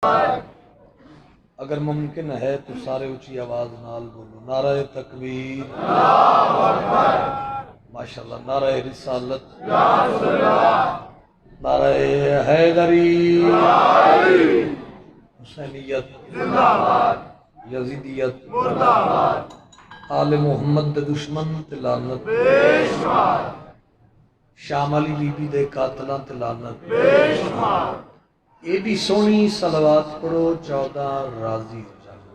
اگر ممکن ہے تو سارے اونچی آواز نال بولو نعرہ تکبیر، ماشاءاللہ، نعرہ رسالت، نعرہ حیدری، حسینیت، یزیدیت، آل محمد دے دشمن تے لعنت، شام علی بی بی دے قاتلاں تے لعنت، ایڈی سونی صلوات پڑھو 14 راضی ہو جانا۔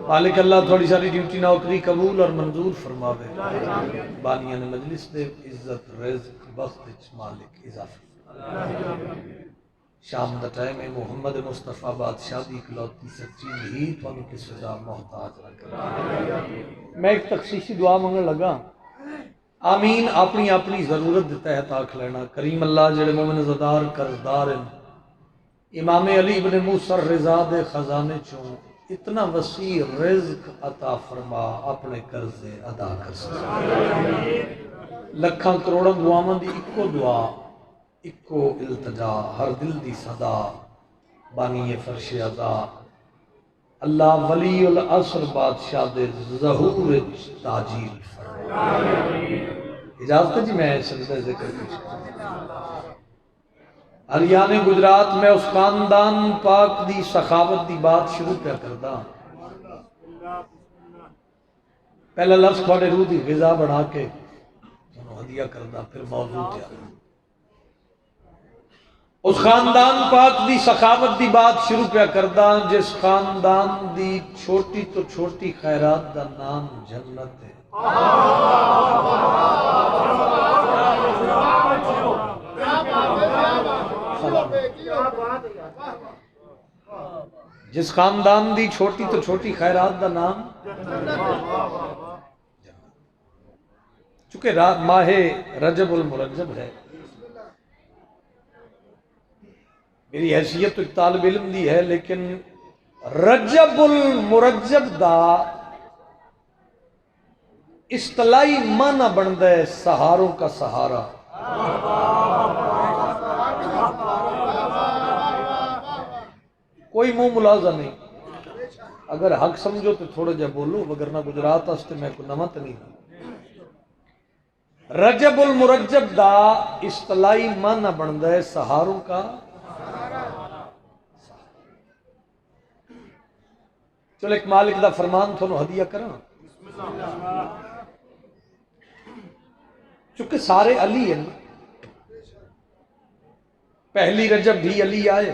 مالک اللہ تھوڑی ساری ڈیوٹی نوکری قبول اور منظور فرماوے، بانیان مجلس دے عزت رزق بخت مالک اضافہ۔ شام دا ٹائم ہے، محمد مصطفیٰ بادشاہ دی اکلوتی سچی ہی تھانوں کس وجہ محتاج نہ کرے۔ میں ایک تخصیصی دعا منگن لگا، آمین اپنی اپنی ضرورت دے تحت آکھ لینا۔ کریم اللہ جڑے مومن زدار قرضدار ہیں، امام علی بن موسیٰ رضا دے خزانے چوں اتنا وسیع رزق عطا فرما اپنے قرضے ادا کر سکے۔ لکھاں کروڑاں دعاواں دی اکو دعا، اکو التجا، ہر دل دی صدا، بانی فرش عطا اللہ ولی العصر بادشاہ دے ظہور تاجیل فرما۔ اجازت ہے جی میں سجدہ ذکر پیش کروں۔ علیان گجرات میں اس خاندان پاک دی سخاوت دی بات شروع کیا کردا، پہلا لفظ تھوڑے روح دی غذا بنا کے ہدیہ کردا، پھر موضوع کیا۔ اس خاندان پاک دی سخاوت دی بات شروع پیا کردا جس خاندان دی چھوٹی تو چھوٹی خیرات دا نام جنت ہے۔ جس خاندان دی چھوٹی تو چھوٹی خیرات دا نام چونکہ ماہ رجب المرجب ہے، میری حیثیت تو ایک طالب علم دی ہے، لیکن رجب المرجب دا اصطلاحی معنی بندا ہے سہاروں کا سہارا۔ کوئی منہ ملازہ نہیں، اگر حق سمجھو تو تھوڑا جا بولو، وگرنہ گجرات واسطے میں کوئی نمت نہیں ہوں۔ رجب المرجب دا اصطلاحی معنی بندا ہے سہاروں کا۔ چلو ایک مالک دا فرمان تھونوں ہدیہ کراں، چونکہ سارے علی ہیں، پہلی رجب بھی علی آئے،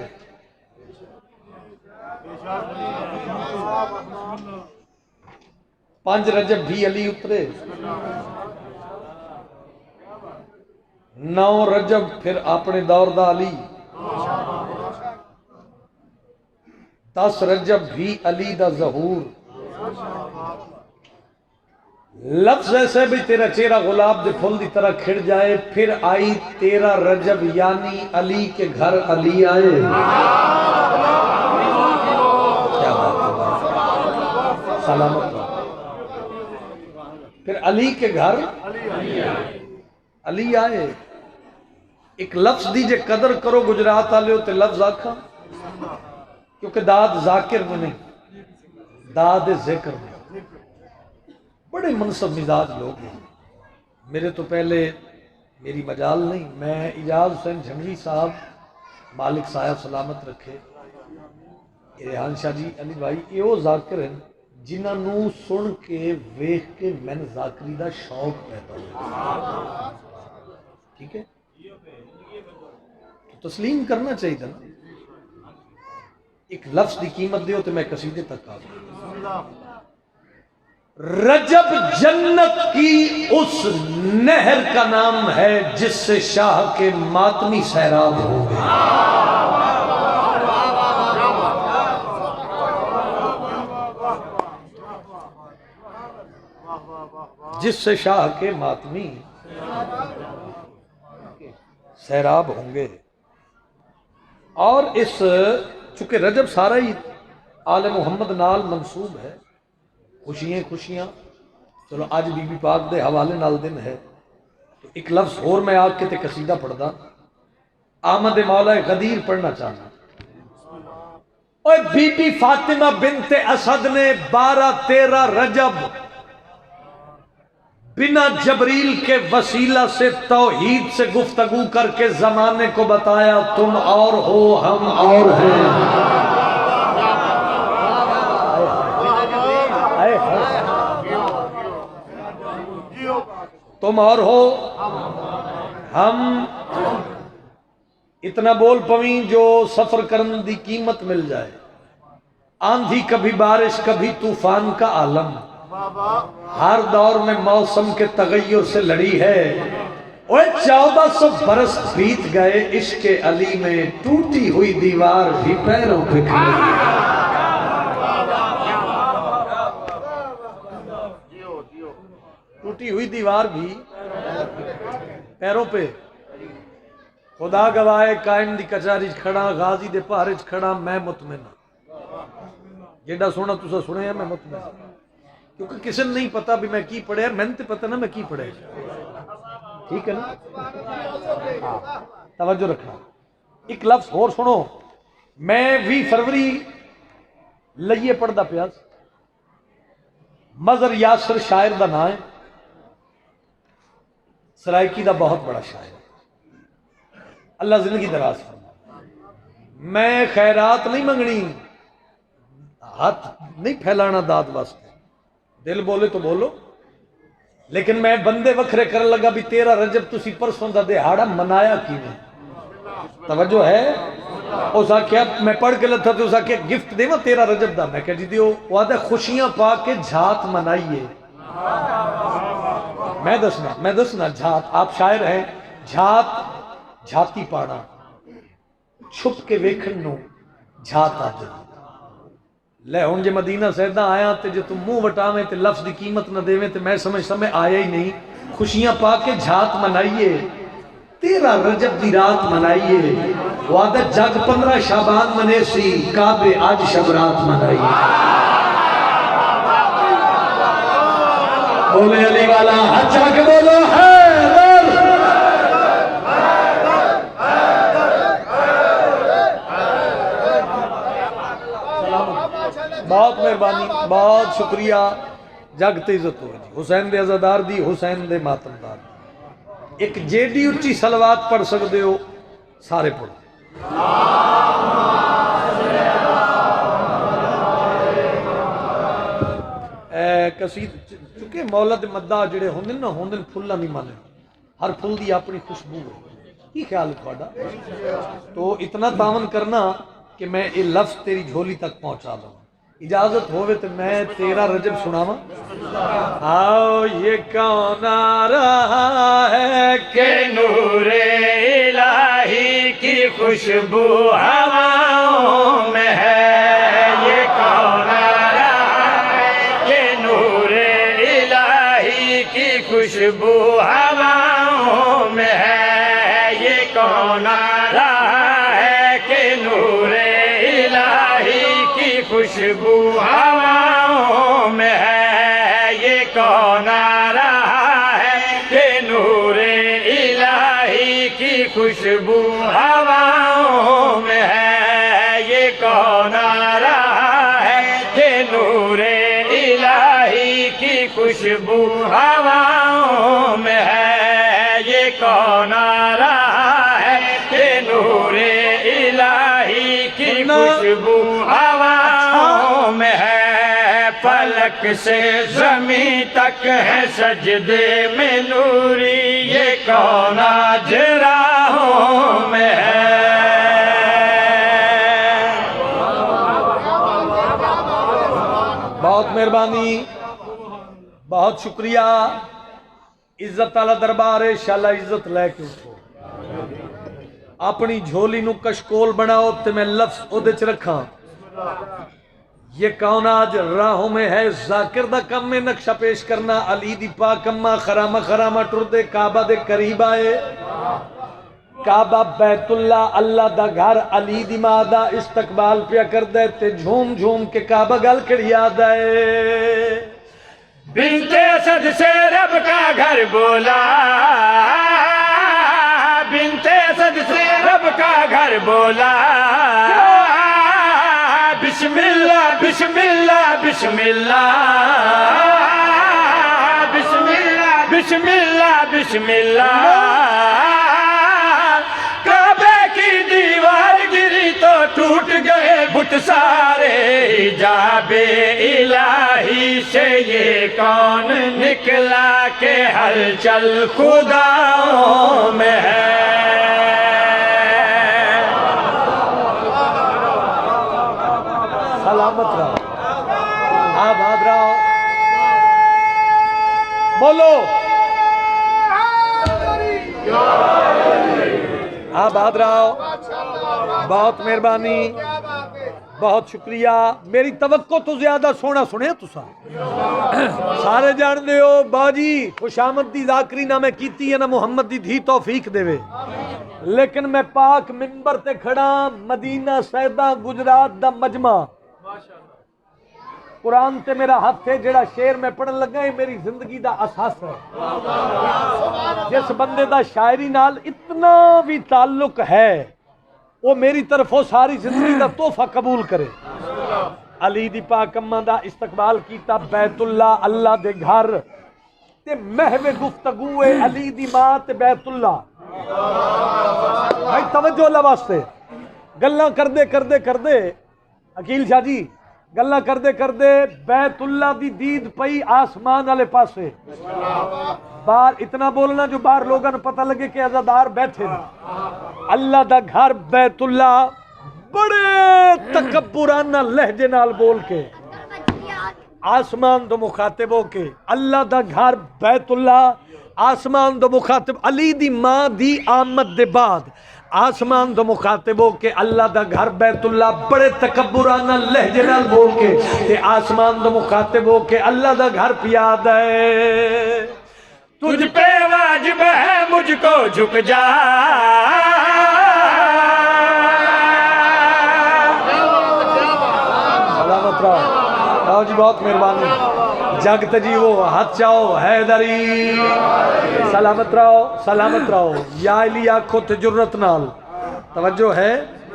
5 رجب بھی علی اترے، 9 رجب پھر اپنے دور دا علی، 10 رجب بھی علی دا ظہور۔ لفظ ایسے بھی تیرا چہرہ گلاب دے پھول دی طرح کھڑ جائے، پھر آئی 13 رجب یعنی علی کے گھر علی آئے۔ کیا بات ہے، سلامت رہو۔ پھر علی کے گھر علی آئے۔ ایک لفظ دی جے قدر کرو گجرات آلے ہو تے لفظ آکھا، کیونکہ داد ذاکر میں نہیں، داد ذکر میں۔ بڑے منصب مزاج لوگ ہیں، میرے تو پہلے میری مجال نہیں، میں اجاز حسین جھنگوی صاحب مالک صاحب سلامت رکھے، ریحان شاہ جی علی بھائی، یہ وہ ذاکر ہیں جنہاں نو سن کے ویکھ کے میں نے ذاکری دا شوق پیدا ہوا۔ ٹھیک ہے، تو تسلیم کرنا چاہیے تھا نا۔ ایک لفظ دی قیمت دیو تو میں قصیدے تک آ گیا۔ رجب جنت کی اس نہر کا نام ہے جس سے شاہ کے ماتمی سیراب ہو گئے۔ جس سے شاہ کے ماتمی سیراب ہوں گے۔ اور اس چونکہ رجب سارا ہی آل محمد نال منسوب ہے، خوشیاں خوشیاں، چلو آج بی بی پاک دے حوالے نال دن ہے، ایک لفظ اور میں آگ کے تے قصیدہ پڑھدا، آمد مولا غدیر پڑھنا چاہنا۔ اوے بی بی فاطمہ بنت اسد نے 12-13 رجب بنا جبریل کے وسیلہ سے توحید سے گفتگو کر کے زمانے کو بتایا تم اور ہو ہم اور ہیں۔ تم اور ہو ہم، اتنا بول پویں جو سفر کرن دی قیمت مل جائے، آندھی کبھی بارش کبھی طوفان کا عالم، ہر دور میں موسم کے تغیر سے لڑی ہے۔ اوے 1400 برس بیت گئے عشق علی میں، ٹوٹی ہوئی دیوار بھی پیروں پہ کھڑی ہے۔ ٹوٹی ہوئی دیوار بھی پیروں پہ، خدا گواہ قائم دی کچاری کھڑا، غازی دے پہارے کھڑا، میں مطمئن جیڑا سونا تسا سنے ہیں، میں مطمئن کیونکہ کسی نے نہیں پتا بھی میں کی پڑھے، میں نے پتا نا میں کی پڑھے، ٹھیک ہے نا؟ توجہ رکھنا۔ ایک لفظ اور سنو، میں 20 فروری لئیے پڑھدا پیاس، مظہر یاسر شاعر دا نام ہے، سرائکی دا بہت بڑا شاعر، اللہ زندگی دراز فرمائے۔ میں خیرات نہیں منگنی، ہاتھ نہیں پھیلانا داد واسطے، دل بولے تو بولو، لیکن میں بندے وکھرے کرن لگا بھی 13 رجب تسی پرسوں دا دہاڑا منایا کی نہیں، توجہ ہے؟ اس آکھیا میں پڑھ کے لتا تو اس آکھیا گفٹ دے وا 13 رجب دا، میں کہا جی دیو، وہ آدھے خوشیاں پا کے جھات منائیے۔ میں دسنا جھات، آپ شاعر ہیں، جھات جھاتی پاڑا، چھپ کے ویکھن نو جھات آ جائے۔ لے ہن جے مدینہ سیدہ آیا تے جے تم منہ وٹاویں تے لفظ دی قیمت نہ دیویں تے میں سمجھ آیا ہی نہیں۔ خوشیاں پا کے جھات منائیے، 13 رجب دی رات منائیے، وعدہ جگ 15 شعبان منے سی، کعبے آج شب رات منائیے۔ بولے علی والا ہچا کے بولو حیدر، بہت مہربانی، بہت شکریہ، جگتے عزت ہو جی، حسین دے عزادار دی، حسین دے ماتمدار دی۔ ایک جیڈی اچھی صلوات پڑھ سکتے ہو، سارے پڑھو۔ قصید چونکہ مولد مدہ جڑے ہوندن نا ہوندن پھلا نہیں مانے، ہر پھل دی اپنی خوشبو ہے، کی خیال ہے تھوڑا؟ تو اتنا تعاون کرنا کہ میں یہ لفظ تیری جھولی تک پہنچا دوں، اجازت ہوئے تو میں 13 رجب سناواں۔ آؤ یہ کون آ رہا ہے کہ نور الہی کی خوشبو ہواؤں میں ہے، یہ کون آ رہا ہے کہ نور الہی کی خوشبو ہواؤں میں ہے، یہ کون آ رہا ہے کہ نور الہی کی خوشبو ہواؤں میں ہے، یہ کون آ رہا ہے کہ نور الہی کی خوشبو ہواؤں میں ہے، یہ کون آ رہا ہے کہ نور الہی کی خوشبو ہواؤں میں ہے، یہ کون آ رہا ہے کہ نور الہی کی خوشبو ہواؤں میں ہے، فلک سے زمین تک ہے سجدے میں نوری، یہ کون آج راہوں میں ہے۔ بہت مہربانی، بہت شکریہ، عزت والا دربار ہے، انشاءاللہ عزت لے کے اٹھو، اپنی جھولی نو کشکول بناؤ تے میں لفظ اودے چ رکھاں، یہ کون آج راہوں میں ہے، ذاکر دا کم میں نقشہ پیش کرنا، علی دی پاک اماں خرامہ خرامہ ٹردے کعبہ دے قریب آئے، کعبہ بیت اللہ اللہ دا گھر، علی دی ماں دا استقبال پیا کر دے تے جھوم جھوم کے کعبہ گل کڑی یاد آئے، بنت اسد سے رب کا گھر بولا، بنت اسد سے رب کا گھر بولا، بسم اللہ بسم اللہ بسم اللہ، بسم اللہ بسم اللہ بسم اللہ، کعبے کی دیوار گری تو ٹوٹ گئے بت سارے، حجاب الہی سے یہ کون نکلا کہ ہلچل خداؤں میں ہے۔ سلامت رہو، آباد رہو، بولو آباد رہو۔ بہت مہربانی، بہت شکریہ۔ میری توقع تو زیادہ سونا سنے تسا سارے جان دے ہو باجی خوش آمد دی ذاکری نہ میں کیتی ہے نہ محمد دی دھی توفیق دے وے، لیکن میں پاک منبر تے کھڑا مدینہ سیدہ گجرات دا مجمع، قرآن تے میرا ہاتھ ہے، جڑا شعر میں پڑھن لگا ہے میری زندگی دا اساس ہے۔ جس بندے دا شاعری نال اتنا بھی تعلق ہے وہ میری طرف ساری زندگی دا تحفہ قبول کرے۔ علی دی پاک اماں دا استقبال کیتا بیت اللہ، اللہ دے گھر تے محو گفتگو علی دی ماں تے بیت اللہ۔ بھائی توجہ اللہ واسطے، گلاں کردے کردے کردے عقیل شاہ جی گلاں کردے کردے بیت اللہ دی دید پئی آسمان والے پاسے، باہر اتنا بولنا جو باہر لوگوں نے پتہ لگے کہ عزادار بیٹھے ہیں۔ اللہ دا گھر بیت اللہ بڑے تکبرانہ لہجے نال بول کے آسمان دو مخاطب ہو کے، اللہ دا گھر بیت اللہ آسمان دو مخاطب، علی دی ماں دی آمد دے بعد آسمان دو مخاطب ہو کے اللہ دا گھر بیت اللہ بڑے تکبرانہ لہجے نال بول کے تے آسمان دو مخاطب ہو کے اللہ دا گھر پیاد ہے۔ تجھ پہ واجب ہے مجھ کو جھک جا، سلامت رہو جی، بہت مہربانی۔ جگ تجیو ہاتھ چاہو حیدری، سلامت رہو۔ یا علی آنکھو تے جرت نال توجہ ہے،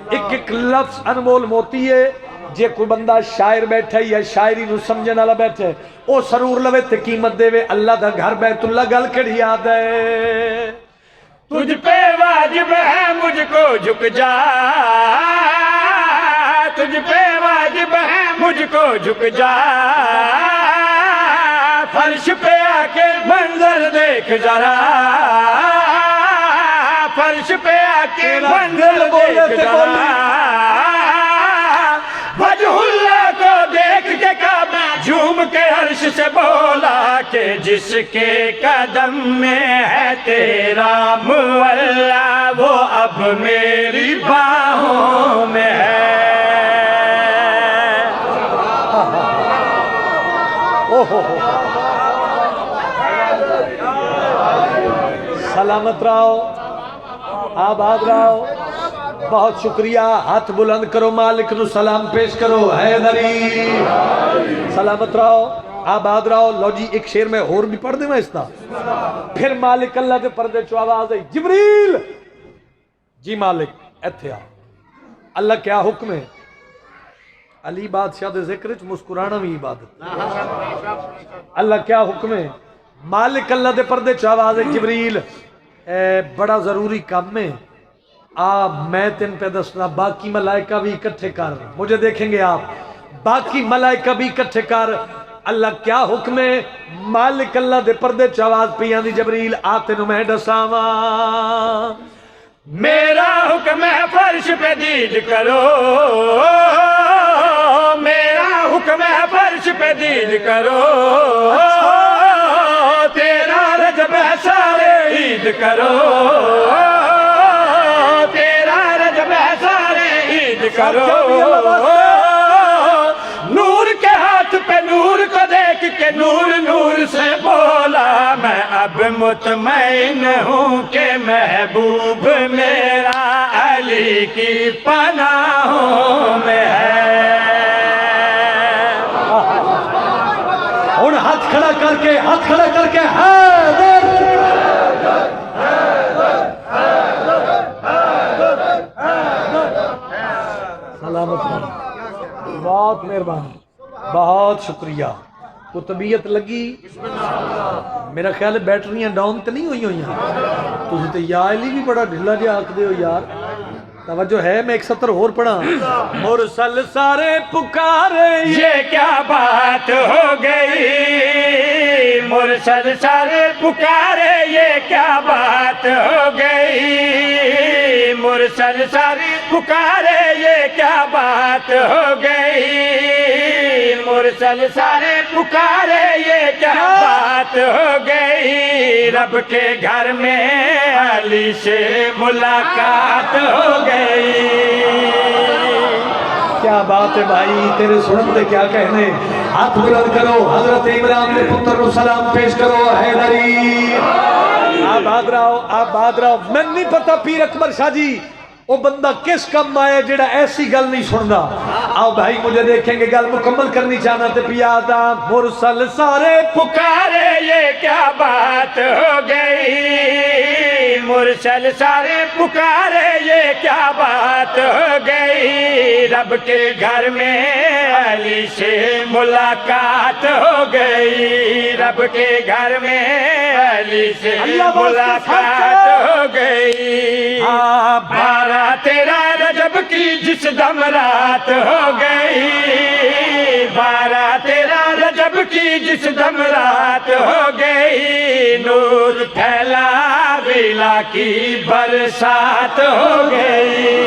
ایک ایک لفظ انمول موتی ہے۔ جے کوئی بندہ شاعر بیٹھے یا شاعری نو سمجھن والا بیٹھے او سرور لوے تے قیمت دے وے۔ اللہ دا گھر بیت اللہ گل کڑی یاد ہے۔ تجھ پہ واجب ہے مجھ کو جھک جا، تجھ پہ واجب ہے مجھ کو جھک جا، فرش پہ آ کے منظر دیکھ ذرا، فرش پہ آ کے منظر دیکھ ذرا، وجہ اللہ کو دیکھ کے کعبہ جھوم کے عرش سے بولا کہ جس کے قدم میں ہے تیرا مولا وہ اب میری باہوں میں ہے۔ سلامت رہو، آباد رہو، بہت شکریہ۔ ہاتھ بلند کرو، مالک نو سلام پیش کرو، حیدری۔ سلامت رہو، آباد رہو۔ لو جی ایک شعر میں اور بھی پڑھ دیں میں اس دا، پھر مالک اللہ دے پردے چو آواز ہے، جبریل جی مالک ایتھے آ، اللہ کیا حکم ہے؟ علی بادشاہ دے ذکر وچ مسکرانا بھی عبادت۔ اللہ کیا حکم ہے؟ مالک اللہ دے پردے چو آواز ہے، جبریل بڑا ضروری کام ہے، میں تین پہ دسنا، باقی ملائکہ بھی اکٹھے کر، مجھے دیکھیں گے آپ، باقی ملائکہ بھی اکٹھے کر۔ اللہ کیا حکم ہے؟ مالک اللہ دے پردے چ آواز پی آندی، جبریل آتے نو میں دساواں، میرا حکم ہے فرش پہ دید کرو، میرا حکم ہے فرش پہ دید کرو، تیرا رجب ہے سارے عید کرو، تیرا رجب ہے سارے عید کرو، نور کے ہاتھ پہ نور کو دیکھ کے نور نور سے بولا، میں اب مطمئن ہوں کہ محبوب میرا علی کی پناہوں میں ہے۔ ہن ہاتھ ہاتھ کھڑا کر کے حیدر سلامت رہو، بہت مہربانی، بہت شکریہ۔ کو طبیعت لگی؟ میرا خیال ہے بیٹریاں ڈاؤن تو نہیں ہوئی ہیں؟ تسی تے یا علی بھی بڑا ڈھلا جہا آکھ دے ہو یار۔ توجہ ہے، میں ایک سطر اور پڑھا۔ مرسل سارے پکارے یہ کیا بات ہو گئی، مرسل سارے پکارے یہ کیا بات ہو گئی، مرسل سارے پکارے یہ کیا بات ہو گئی، مرسل سارے پکارے یہ کیا بات ہو گئی، رب کے گھر میں علی سے ملاقات ہو گئی۔ کیا بات ہے بھائی، تیرے سنتے کیا کہنے۔ ہاتھ بلند کرو، حضرت عمران کے پتر کو سلام پیش کرو۔ حیدری آباد رہو، آباد رہو۔ میں نہیں پتا پیر اکبر شاہ جی وہ بندہ کس کم آئے جڑا ایسی گل نہیں سننا۔ آؤ بھائی مجھے دیکھیں گے، گل مکمل کرنی چاہنا تے پیادا۔ مرسل سارے پکارے یہ کیا بات ہو گئی، مرسل سارے پکارے یہ کیا بات ہو گئی، رب کے گھر میں علی سے ملاقات ہو گئی، رب کے گھر میں علی سے ملاقات ہو گئی۔ بارہ تیرہ رجب کی جس دم رات ہو گئی، بارہ تیرہ رجب کی جس دم رات ہو گئی، نور پھیلا ویلا کی برسات ہو گئی۔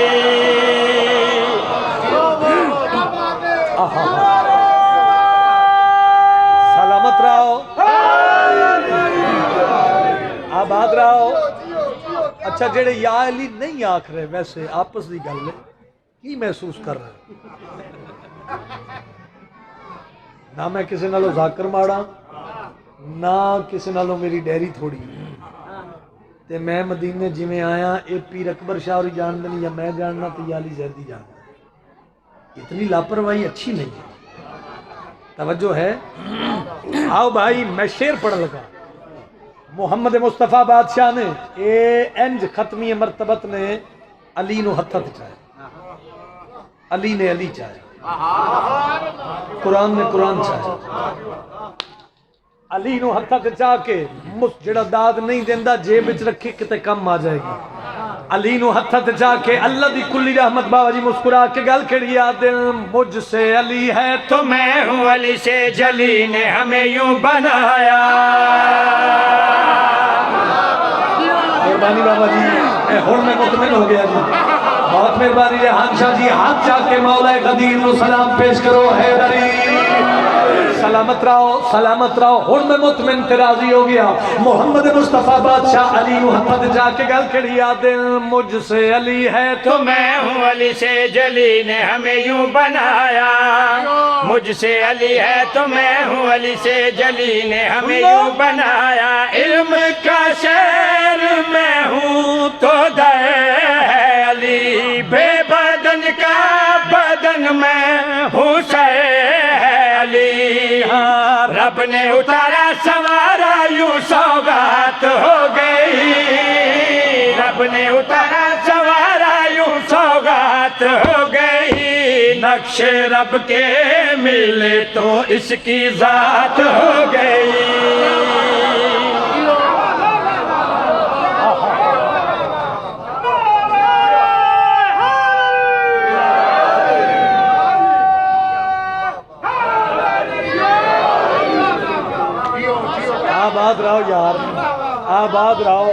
سلامت رہو، آباد رہو۔ اچھا جڑے یا علی نہیں آکھ رہے، ویسے آپس دی گل ہے، کی محسوس کر رہے؟ نہ میں کسی نالو ذاکر ماڑا، نہ کسی نالو میری ڈیری تھوڑی، تے میں مدینے جی میں آیا، اے پیر اکبر شاہ اور جان دنی یا میں جاننا تے یا علی زیدی جاننا۔ اتنی لاپرواہی اچھی نہیں ہے، توجہ ہے۔ آؤ بھائی میں شعر پڑھ لگا۔ محمد مصطفیٰ بادشاہ نے اے انج ختمی مرتبت نے علی نو ہتھت چاہے، علی نے علی چاہے، قرآن نے قرآن چاہے، علی نو ہتھت چاہ کے جڑا داد نہیں دیندہ جیب وچ رکھی کتے کم آ جائے گی۔ علی نو ہتھت چاہ کے اللہ دی کلی رحمت بابا جی مسکرا کے گل کھڑی آ دل مجھ سے علی ہے تو میں ہوں علی سے جلی نے ہمیں یوں بنایا۔ مہربانی بابا جی، ہن میں مطمئن ہو گیا جی، بہت مہربانی ریحان شاہ جی۔ ہاتھ چاہ کے مولا قدیر کو سلام پیش کرو۔ حیدری سلامت رہو، سلامت رہو۔ ہن میں مطمئن تے راضی ہو گیا۔ محمد مصطفیٰ بادشاہ علی نو ہتھت جا کے گل کھڑی آ دل مجھ سے علی ہے تو میں ہوں علی سے جلی نے ہمیں یوں بنایا، مجھ سے علی ہے تو میں ہوں علی سے جلی نے ہمیں یوں بنایا، علم کا شہر میں ہوں تو در ہے علی، بے بدن کا بدن میں ہوں سر ہے علی، رب نے اتارا سوارا یوں سوغات ہو گئی، رب نے اتارا سوارا یوں سوغات ہو گئی، نقش رب کے ملے تو اس کی ذات ہو گئی۔ آباد رہو یار، آباد رہو۔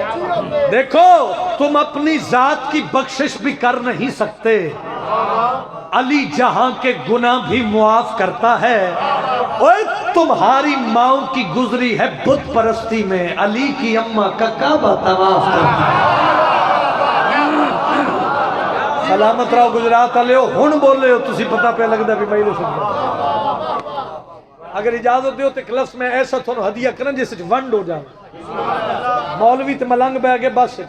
دیکھو تم اپنی ذات کی بخشش بھی کر نہیں سکتے، علی جہاں کے گناہ بھی معاف کرتا ہے۔ اوے تمہاری ماں کی گزری ہے بت پرستی میں، علی کی اماں کا کعبہ طواف کرتی ہے۔ سلامت رہو گجرات والے ہو، ہن بولے ہو تسی پتہ پہ لگدا بھی میں سن۔ اگر اجازت دیو تے کلاس میں ایسا تھوڑا ہدیہ کرن جس وچ ونڈ ہو جاوے، مولوی تے ملنگ بہ کے بس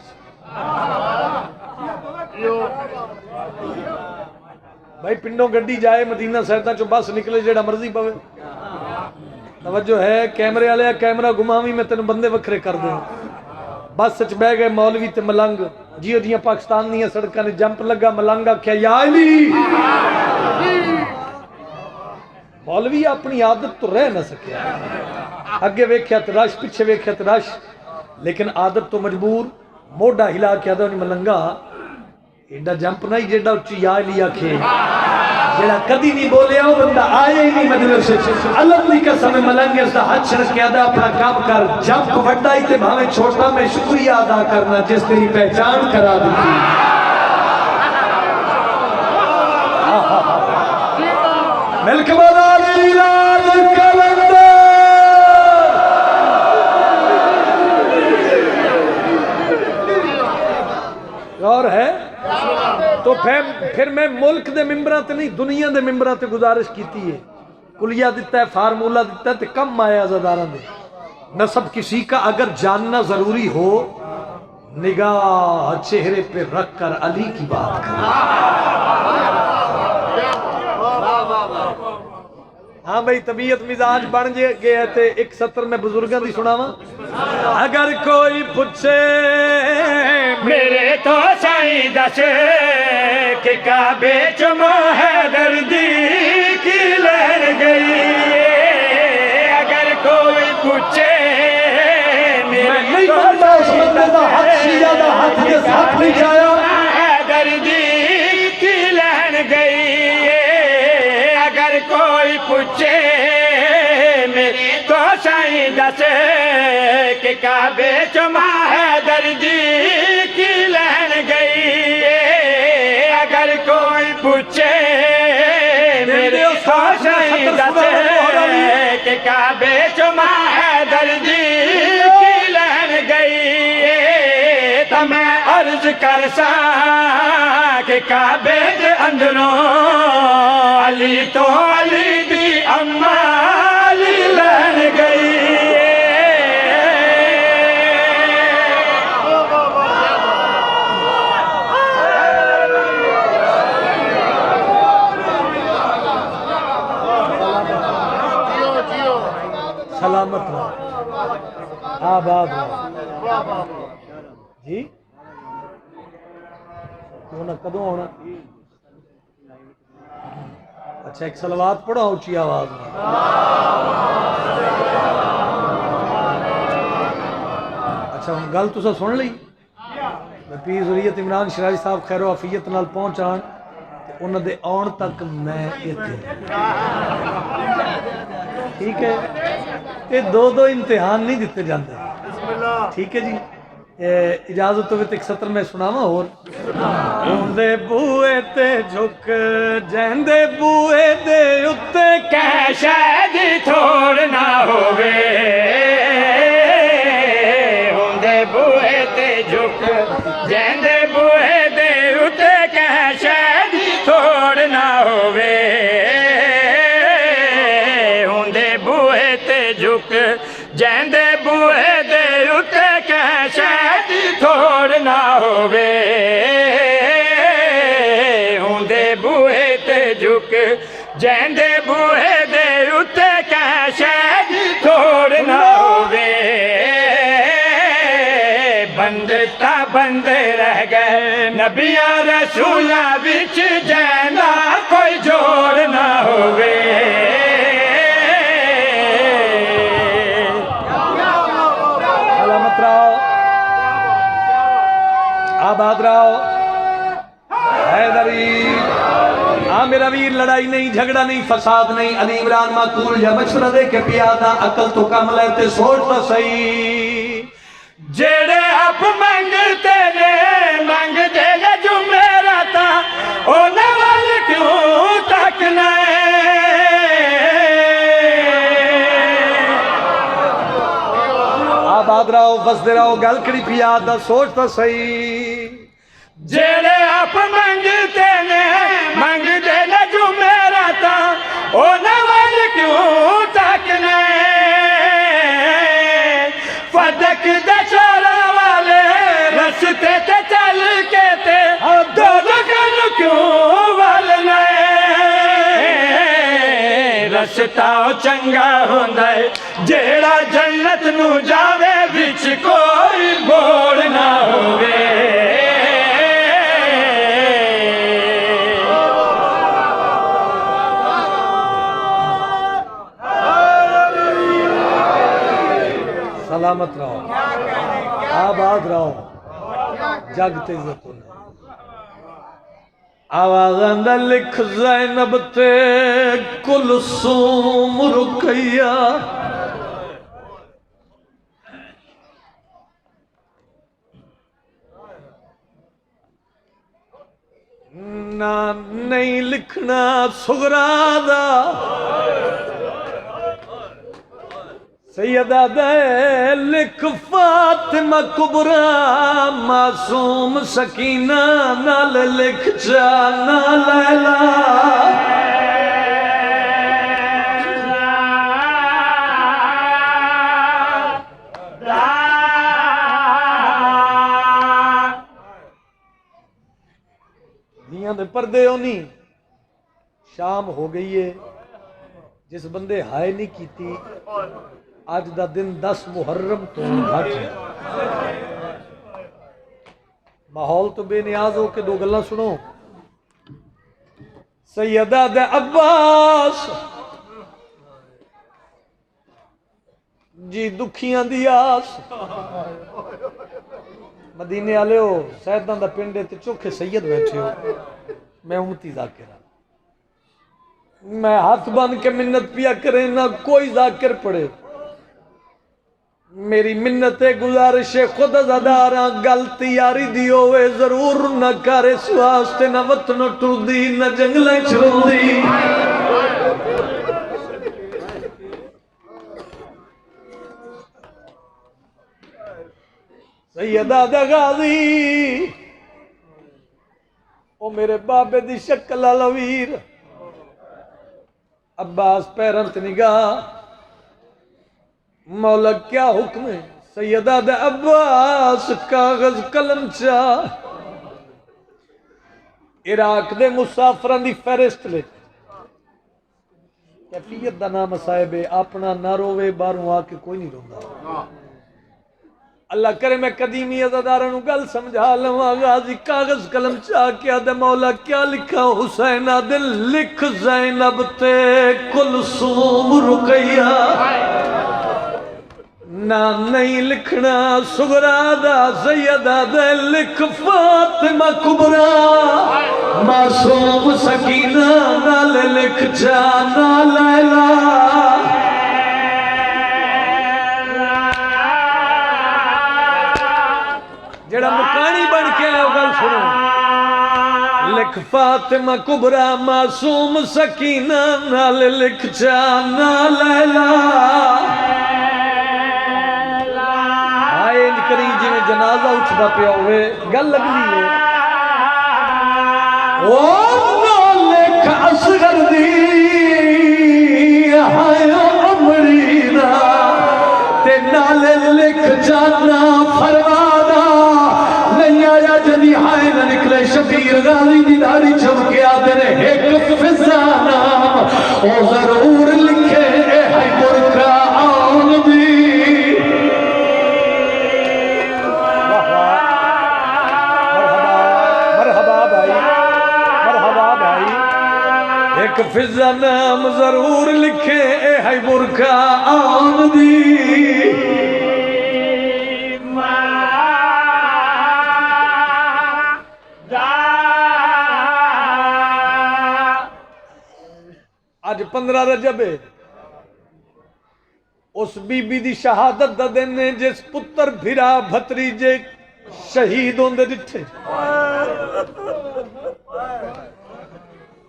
بھائی پنڈوں گڈی جائے مدینہ سیدہ چو بس نکلے جیڑا مرضی پوے، توجہ ہے کیمرے والے کیمرہ گھماوی میں تینوں بندے وکھرے کر دیں بس چ بہ گئے مولوی تے ملنگ جیو جیاں پاکستان دیاں سڑکاں نے جمپ لگا ملنگ آکھیا یا علی مولوی اپنی عادت تو رہ نہ سکیا اگے ویکھیا تے رش پیچھے ویکھیا تے رش لیکن عادت تو مجبور موڈا ہلا کے آدھا ملنگا ایڈا جمپ نہیں جیڈا اچھی یا علی آکھے جیڑا کدی نہیں بولے وہ بندہ آیا ہی نہیں مجلس اللہ کی قسم ملنگ اس دا ہاتھ چھڑک کے ادا اپنا کام کر جمپ بڑا ہی تے بھاویں چھوٹا میں شکریہ ادا کرنا جس تیری پہچان کرا دی ملک بازاری راج کلندر اور ہے تو پھر میں ملک دے ممبران تے نہیں دنیا دے ممبران تے گزارش کیتی ہے کلیہ دیتا ہے فارمولہ دیتا ہے تے کم آیا عزاداران دے نسب کسی کا اگر جاننا ضروری ہو نگاہ چہرے پہ رکھ کر علی کی بات کریں ہاں بھئی طبیعت مزاج بن گئے تھے ایک سطر میں بزرگاں دی سناواں اگر کوئی پوچھے میرے تو سائیں دس کہ کعبے چمو حیدر دی کی لہر گئی اگر کوئی پوچھے نہیں کرتا اس بندے دا ہاتھ شیعہ دا ہاتھ کے ساتھ نہیں جایا حیدر دی کی لہر گئی اگر کوئی پوچھے میرے تو سائیں دس کہ کعبے چمو حیدر دی کی لہر گئی اگر کوئی پوچھے میرے تو سائیں دس کہ کعبے چمو حیدر دی کی لہر گئی تو میں عرض کر سا کہ کعبے دے اندروں علی تو علی دی اما علی لہر گئی سلامت رہا آباد رہا جی ہونا کدوں ہونا اچھا ایک صلوات پڑھا اونچی آواز میں اچھا ہن گل تساں سن لئی میں پیر ذریعت عمران شراری صاحب خیر و عافیت نال پہنچان تے انہاں دے آن تک میں ایتھے ٹھیک ہے یہ دو امتحان نہیں دیتے جاندے ٹھیک ہے جی اجازت ہوئے ایک سطر میں سناواں اور ہوندے بوئے تے جھک جیندے بوئے دے اتے کہ شاید تھوڑ نہ ہووے ہوندے بوئے تے جھک جیندے بوئے دے اتے کہ شاید تھوڑ نہ ہووے ہوندے بوئے تے جھک جیندے بوئے دے اتے کہ شاید تھوڑ نہ ہووے ہوندے بوئے تے جھک جیندے بوئے دے اتے کہ شاید تھوڑ نہ ہووے بند تا بند رہ گئے نبیاں رسولاں وچ جیندا کوئی جوڑ نہ ہووے سلامت رہو آباد رہو حیدری ہاں میرا ویر لڑائی نہیں جھگڑا نہیں فساد نہیں علی عمران معقول یا مشورہ دے کے پیادا عقل تو کم لیتے سوچ تو صحیح جڑے آپ منگتے نے منگ دے گا جو میرا تھا او نوال کیوں تکنا آباد رہو بسدے رہو گل کری پیادا سوچ تو صحیح جڑے آپ منگتے نے منگ دے گا جو میرا تھا او نوال کیوں تکنا فدق دشورا والے رستے تے چل کے تے دو لگن کیوں والنے رس رشتہ چنگا ہوندا ہے جیڑا جنت نو جاوے وچ کوئی موڑ نہ ہووے سلامت رہو آباد رہو جگ تے عزت ہونا آوازاں دا لکھ زینب تے کلثوم رقیہ نہ نہیں لکھنا سغرا دا سیدہ دے لکھ فاطمہ کبرا معصوم سکینہ نال لکھ جانا لیلا دیاں دے پردے ہونی شام ہو گئی ہے جس بندے ہائے نہیں کیتی آج دا دن 10 محرم تو گھٹ ہے ماحول تو بے نیاز ہو کے دو گلاں سنو سیدہ دے عباس جی دکھیاں دی آس مدینے آلے ہو سیدان دا پنڈے تے چوکھے سید بیٹھے ہو میں امتی ذاکرہ میں ہاتھ بان کے منت پیا کرے نہ کوئی ذاکر پڑے میری منت گزارش خود ازاداراں گل تیاری دی ہوئے ضرور نہ کرے سواستے نہ وطن ٹر دی نہ جنگلیں چھر دی سیدہ دا غازی او میرے بابے دی شکل علویر عباس پیرنت نگاہ مولا کیا حکم ہے سیدہ دے عباس کاغذ قلم چاہ عراق دے مسافران دی فہرست لے کیفیت دا نام صاحب اپنا نہ روے باروں آ کے کوئی نہیں روندا اللہ کرے میں قدیمی عزاداروں گل سمجھا لواں غازی کاغذ قلم چاہ کیا دے مولا کیا لکھا حسین دل لکھ زینب تے کلثوم رقیہ نہ نہیں لکھنا سغرا دا سیدہ دے لکھ فاطمہ کبرا معصوم سکینہ نال لکھ جانا لیلا جڑا مکانی بن کے آئے گل سنو لکھ فاطمہ کبرا معصوم سکینہ نال لکھ جانا لیلا کری جی میں جنازہ اٹھتا پیا ہوئے گل لگنی ہے او نو لکھ اصغر دی ہائے عمرینا تے نال لکھ جانا فرمانا نہیں آیا جدی ہائے نہ نکلے شبیر غازی دی داری چھمکے آدھے نے ایک فضا نام او ضرور لکھے اے ہائی برکا آن دی ایک فضا نام ضرور لکھے اے ہے برکا آن دی آج 15 رجب ہے اس بی بی دی شہادت دا دن ہے جس پتر بھرا بھتریجے شہید ہوندے ڈٹھے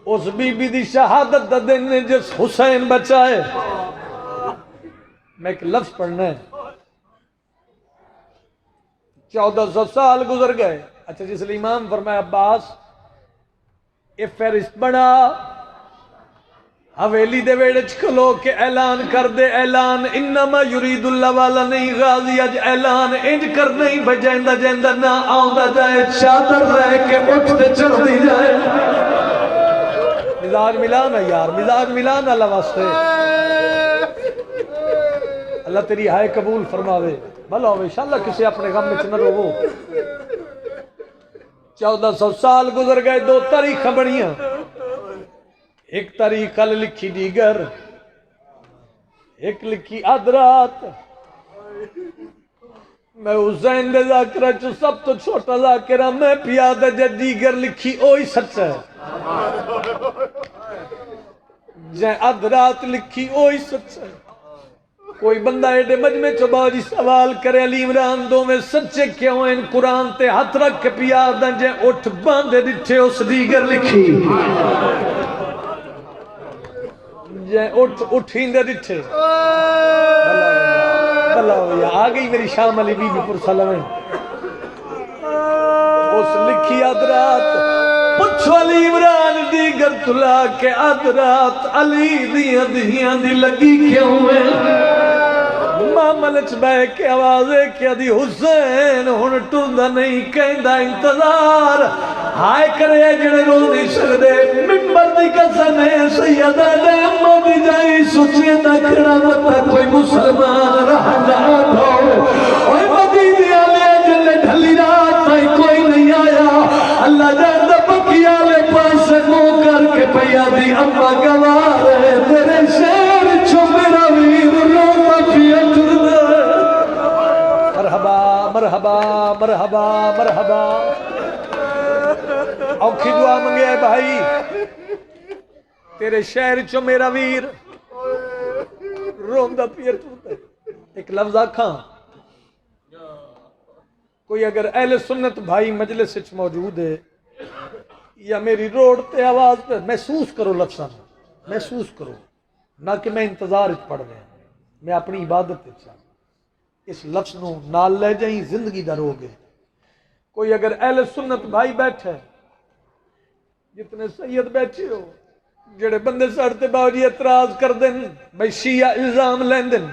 اس بی بی دی شہادت دا دن ہے جس حسین بچائے میں ایک لفظ پڑھنا ہے 1400 سال گزر گئے اچھا جس لئے امام فرمایا عباس یہ فہرست بنا حویلی دے ویڑچ کھلو کہ اعلان کر دے اعلان انما یرید اللہ والا نہیں غازی اج اعلان انج کر نہیں بجائندہ جائندہ نہ آؤندہ جائے چادر رہ کے اٹھتے چڑھ دی جائے مزاج ملانا یار، مزاج ملانا اللہ واسطے، اللہ تیری ہائے قبول فرماوے، بھلا ہوئے انشاءاللہ کسی اپنے غم میں نہ رو۔ 1400 سال گزر گئے، دو تاریخ بڑیاں، ایک تاریخ کل لکھی دیگر، ایک لکھی ادرات۔ میں حسین دے ذاکرہ چو سب تو چھوٹا ذاکرہ، میں پیادہ جے دیگر لکھی اوہی سچ ہے، جے ادرات لکھی اوہی سچ ہے۔ کوئی بندہ ایڈے مجمع چو باجی سوال کرے علی عمران دو میں سچے کیوں ہیں، قرآن تے ہاتھ رکھ کے پیادہ جے اٹھ باندے دٹھے اس دیگر لکھی، جے اٹھیں دے دٹھے۔ بھلا ہویا آگئی میری شام علی بی بی پر سلامیں، اس لکھی ادرات، پچھو علی عمران دیگر تلا کے ادرات، علی دیاں دی لگی کیوں ہے؟ ماملچ بے کے آوازے کیا دی حسین ہن ٹوندہ نہیں کہندہ انتظار، ہائے کرے جڑے رو نہیں سکدے، ممبر دی قسم ہے سیدہ دے امہ دی جائی سچے تکڑا مطا کوئی مسلمان رہندا دھو، اوہ مدینے آلے جلے ڈھلی رات تھائی کوئی نہیں آیا، اللہ جاندہ پکیا لے پاس مو کر کے پیا دی امہ گوار ہے، تیرے شیر چھو میرا ویر روتا پیٹ دے۔ مرحبا مرحبا مرحبا مرحبا، اوکھی دعا منگے بھائی، تیرے شہر چو میرا ویر روندہ پیٹ دے۔ ایک لفظ آکھاں، کوئی اگر اہل سنت بھائی مجلس وچ موجود ہے یا میری روڈ تے آواز پہ محسوس کرو، لفظاں محسوس کرو، نہ کہ میں انتظار پڑھ رہا ہوں، میں اپنی عبادت چاہوں، اس لفظ نو نال لے جائیں زندگی دا روگے۔ کوئی اگر اہل سنت بھائی بیٹھے، جتنے سید بیٹھے ہو، جڑے بندے سڑتے باوجی اعتراض کر دیں، بھئی شیعہ الزام لین دیں،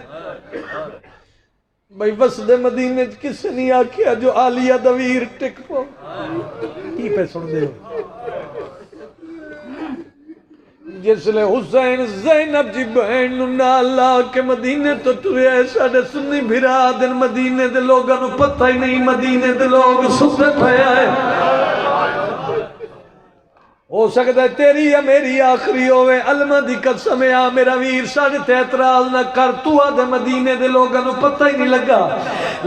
بھئی وسد مدینے کس نہیں آکھیا جو عالیہ دویر ٹک پو، کی پہ سن دے ہو؟ جس لئے حسین زینب جی بہن نالا کے مدینے تو ٹرے ساڑھے سنی بھرا دن مدینے دے لوگاں نو پتہ ہی نہیں، مدینے دے لوگ ستے پھیا ہے۔ ہو سکتا ہے تیری یا میری آخری ہوئے، علمہ دی قسم ہے میرا ویر ساڑھے تے اعتراض نہ کر، تو آدھے مدینے دے لوگاں نو پتہ ہی نہیں لگا،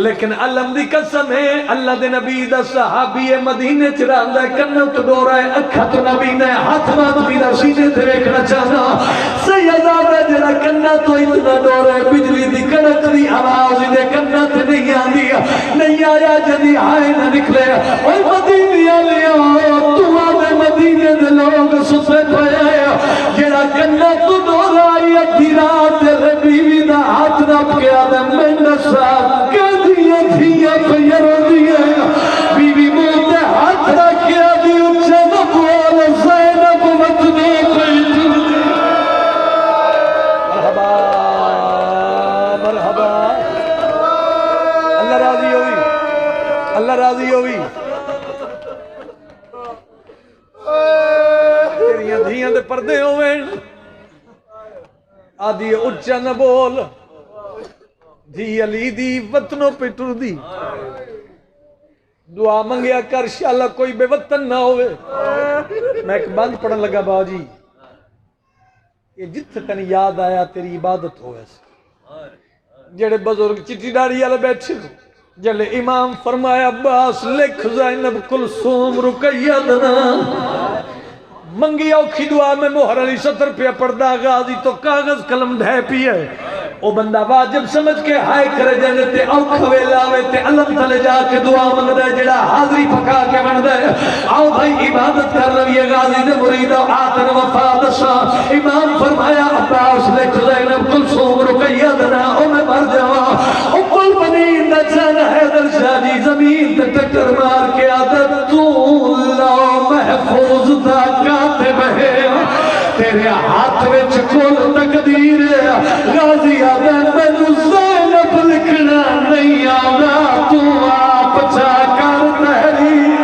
لیکن علم دی قسم ہے اللہ دے نبی دا صحابی مدینے چران دا کنہ تو ڈورا ہے، اکھا تو نبی نے ہاتھ ماں نبی دا سینے تے ریکھنا چاہنا، سیدہ جڑا کنہ تو اتنا ڈورا ہے، بجلی دی کڑک دی آواز دے کنہ تے نہیں آندی، نہیں آیا جدی ہائے نہ نکلے، اوہ مدینے آلیا تو آدھے مدینے دے لوگ ستے پھیا، جڑا کنہ تو ڈورا ہے، ادھی رات دے بیوی دا ہاتھ نپ کے آدھے میں نسا کہ دیا دیا پھیرو دیا، بیوی موتے ہاتھ رکھیا دی اچھے نبوال زینب مطنے پیٹ۔ مرحبا مرحبا، اللہ راضی ہوئی، اللہ راضی ہوئی، تیریاں دھیاں دے پردے ہوئے، آدھی اچھا نہ بول، دھی علی دی وطنوں پہ ٹر دی، دعا منگیا کر شاءاللہ کوئی بے وطن نہ ہوئے۔ میں ایک بند پڑھن لگا باجی، یہ جت تن یاد آیا تیری عبادت ہوئے سے، جڑے بزرگ چٹی ڈاڑی والے بیٹھے ہو، جلے امام فرمایا عباس لکھ زینب کلثوم رقیہ دنا، منگی اوکھی دعا میں مہر علی سطر پہ پردہ غازی تو کاغذ قلم ڈھے پیے، او بندہ واجب سمجھ کے ہائے کرے جانے تے اوکھ ویلاوے تے علم تلے جا کے دعا منگ دے، جڑا حاضری پکا کے بن دے، آؤ بھائی عبادت کر لئیے غازی دے مرید آتن وفادشا۔ امام فرمایا عباس لکھ زینب کلثوم رقیہ دنا، او میں مر جاوا، او کل بنین دا جان حیدر شاہ جی زمین تے ٹکر مار کے عادت تو اللہ محفوظ دا کاتب ہے، تیرے ہاتھ میں چکول تقدیر غازی آدھے میں زینب لکھنا نہیں آگا، تو آپ چا کر تحریر۔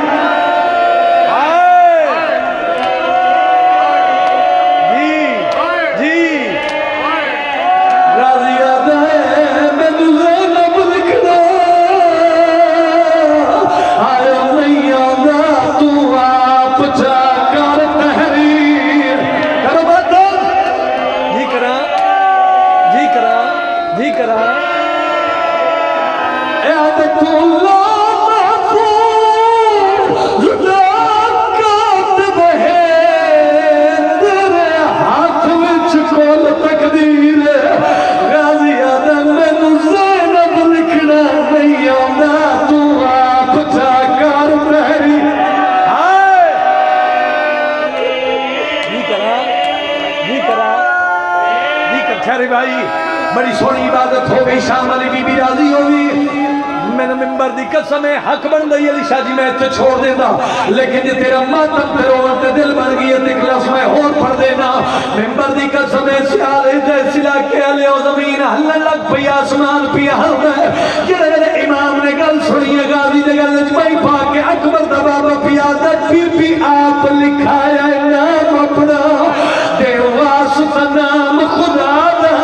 میرے بھائی بڑی سونی عبادت ہو گئی شام والی بی بی راضی ہوگی میں نے ممبر دی قسم ہے حق بن گئی علی شاہ جی میں تے چھوڑ دینا لیکن جی تیرا ماتم تے روان تے دل بن گئی تے کلاس میں اور پڑھ دینا ممبر دی قسم ہے سیالے تے سلا کے علی و زمین ہلن لگ پی آسمان پی ہل ہے جڑے میرے امام نے گل سنی ہے غازی نے گل جمعی پاک کے اکبر دا بابا پی عادت پی آپ لکھایا نام اپنا دے واسطہ نام خدا دا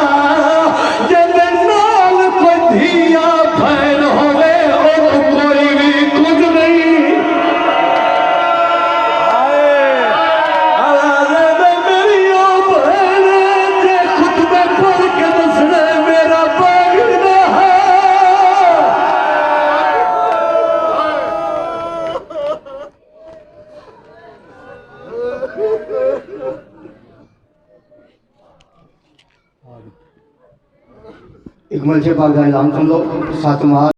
جن نال کوئی دھیا بھین ہوئے اور کوئی بھی کچھ نہیں آواز میں میری او بھین جے خطبے پڑھ کے دسنے میرا باغنا ہے اکمل سے پاک کا اعلان سن لو ساتھ